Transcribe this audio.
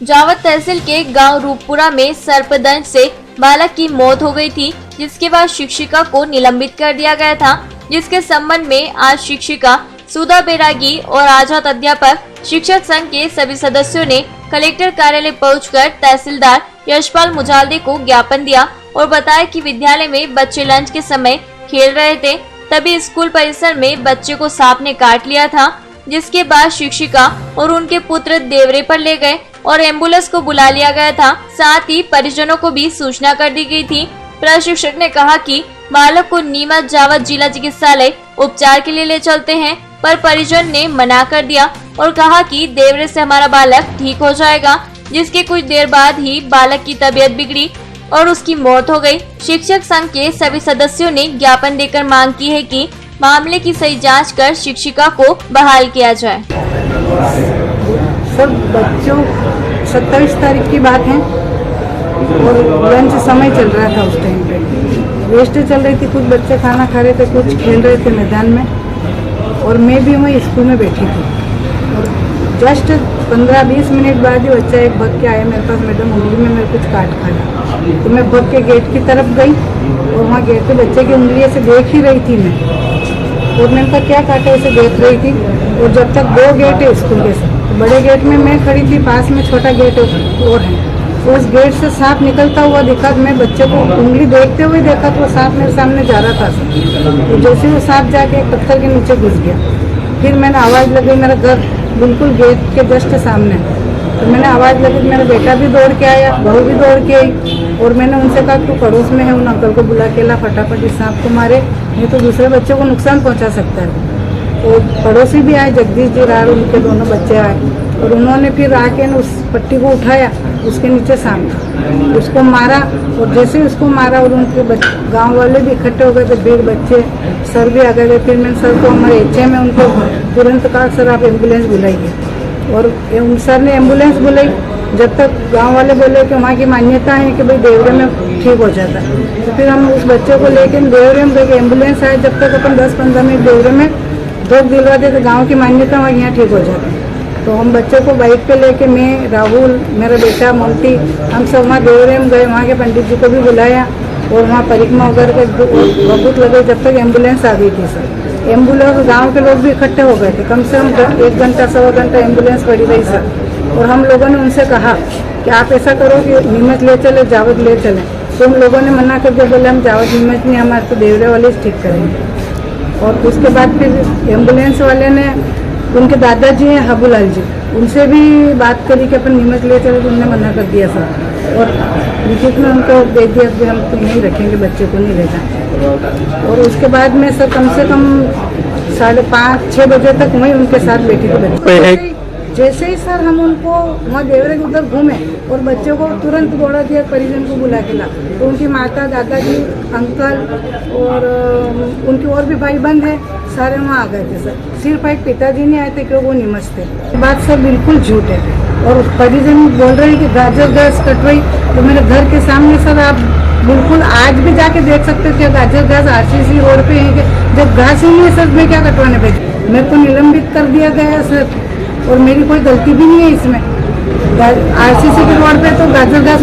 जावद तहसील के गांव रूपपुरा में सर्पदंश से बालक की मौत हो गई थी, जिसके बाद शिक्षिका को निलंबित कर दिया गया था। जिसके संबंध में आज शिक्षिका सुधा बैरागी और आजाद अध्यापक शिक्षक संघ के सभी सदस्यों ने कलेक्टर कार्यालय पहुंचकर तहसीलदार यशपाल मुजाल्दे को ज्ञापन दिया और बताया कि विद्यालय में बच्चे लंच के समय खेल रहे थे, तभी स्कूल परिसर में बच्चे को सांप ने काट लिया था। जिसके बाद शिक्षिका और उनके पुत्र देवरे पर ले गए और एम्बुलेंस को बुला लिया गया था। साथ ही परिजनों को भी सूचना कर दी गई थी। प्रशिक्षक ने कहा कि बालक को नीमच जावद जिला चिकित्सालय उपचार के लिए ले चलते हैं, पर परिजन ने मना कर दिया और कहा कि देवरे से हमारा बालक ठीक हो जाएगा। जिसके कुछ देर बाद ही बालक की तबीयत बिगड़ी और उसकी मौत हो गई। शिक्षक संघ के सभी सदस्यों ने ज्ञापन देकर मांग की है कि मामले की सही जांच कर शिक्षिका को बहाल किया जाए। सब बच्चों 27 तारीख की बात है और लंच समय चल रहा था। उस टाइम पे वेस्ट चल रही थी, कुछ बच्चे खाना खा रहे थे, कुछ खेल रहे थे मैदान में और मैं भी वहीं स्कूल में बैठी थी। और जस्ट 15-20 मिनट बाद ही बच्चा एक भग के आया मेरे पास, मैडम उंगली में मेरे कुछ काट खाया। तो मैं भग के गेट की तरफ गई और वहाँ गेट पे बच्चे की उंगली से देख ही रही थी मैं, और मैंने कहा क्या काटा, इसे देख रही थी। और जब तक 2 गेट है स्कूल के, बड़े गेट में मैं खड़ी थी, पास में छोटा गेट और है, तो उस गेट से सांप निकलता हुआ दिखा। मैं बच्चे को उंगली देखते हुए देखा तो वो सांप मेरे सामने जा रहा था। तो जैसे वो सांप जाके एक पत्थर के नीचे घुस गया, फिर मैंने आवाज़ लगी, मेरा घर बिल्कुल गेट के जस्ट सामने, तो मैंने आवाज़ लगी, मेरा बेटा भी दौड़ के आया, बहू भी दौड़ के आई और मैंने उनसे कहा तू पड़ोस में है, उन अंकल को बुला के ला फटाफट इस सांप को मारे, नहीं तो दूसरे बच्चे को नुकसान पहुंचा सकता है। तो पड़ोसी भी आए, जगदीश जी रार, उनके दोनों बच्चे आए और उन्होंने फिर आके उस पट्टी को उठाया, उसके नीचे सांप था, उसको मारा। और जैसे उसको मारा और उनके गाँव वाले भी इकट्ठे हो गए थे, 20 बच्चे, सर भी आ गए थे। फिर मैंने सर को हमारे एच में उनको तुरंत कहा सर आप एम्बुलेंस बुलाइए, और सर ने एम्बुलेंस बुलाई। जब तक गांव वाले बोले कि वहाँ की मान्यता है कि भाई देवरे में ठीक हो जाता है, तो फिर हम उस बच्चे को लेकर देवरे में गए। एम्बुलेंस आए, जब तक अपन 10-15 मिनट देवरे में धोख दिलवाते तो गाँव की मान्यता वहाँ यहाँ ठीक हो जाती। तो हम बच्चे को बाइक पे लेके मैं, राहुल, मेरा बेटा मोंटी, हम सब वहाँ देवरे में गए। वहाँ के पंडित जी को भी बुलाया और वहाँ परिक्रमा वगैरह का बहुत लगे, जब तक एम्बुलेंस आ गई थी सर। एम्बुलेंस गांव के लोग भी इकट्ठे हो गए थे, कम से कम 1 घंटा 1.25 घंटा एम्बुलेंस पड़ी रही सर। और हम लोगों ने उनसे कहा कि आप ऐसा करो कि नीमच ले चले, जावद ले चलें, तो उन लोगों ने मना कर दिया, बोले हम जावद नीमच नहीं, हमारे तो देवरे वाले ठीक करेंगे। और उसके बाद फिर एम्बुलेंस वाले ने, उनके दादाजी हैं हाबूलाल जी, उनसे भी बात करी कि अपन नीमच ले चले, तो उन्होंने मना कर दिया सर। और लिखित में उनको दे दिया कि हम तो नहीं रखेंगे, बच्चे को नहीं ले जाए। और उसके बाद में सर कम से कम 5:30-6 बजे तक वहीं उनके साथ बैठी थी बच्चे। जैसे ही सर हम उनको वहाँ देवरे के उधर घूमे और बच्चों को तुरंत दौड़ा दिया, परिजन को बुला के ला, तो उनकी माता, दादाजी, अंकल और उनके और भी भाई बंद है, सारे वहाँ आ गए थे सर। सिर्फ एक पिताजी नहीं आए थे क्योंकि वो निमच थे। बात सर बिल्कुल झूठ है और परिजन बोल रहे हैं कि गाजर घास कट रही, तो मेरे घर के सामने सर आप बिल्कुल आज भी जाके देख सकते हो कि गाजर घास RCC रोड पे है कि जब घास ही नहीं है सर, मैं क्या कटवाने भेज। मेरे को निलंबित कर दिया गया है सर और मेरी कोई गलती भी नहीं है इसमें। RCC के रोड पे तो गाजर घास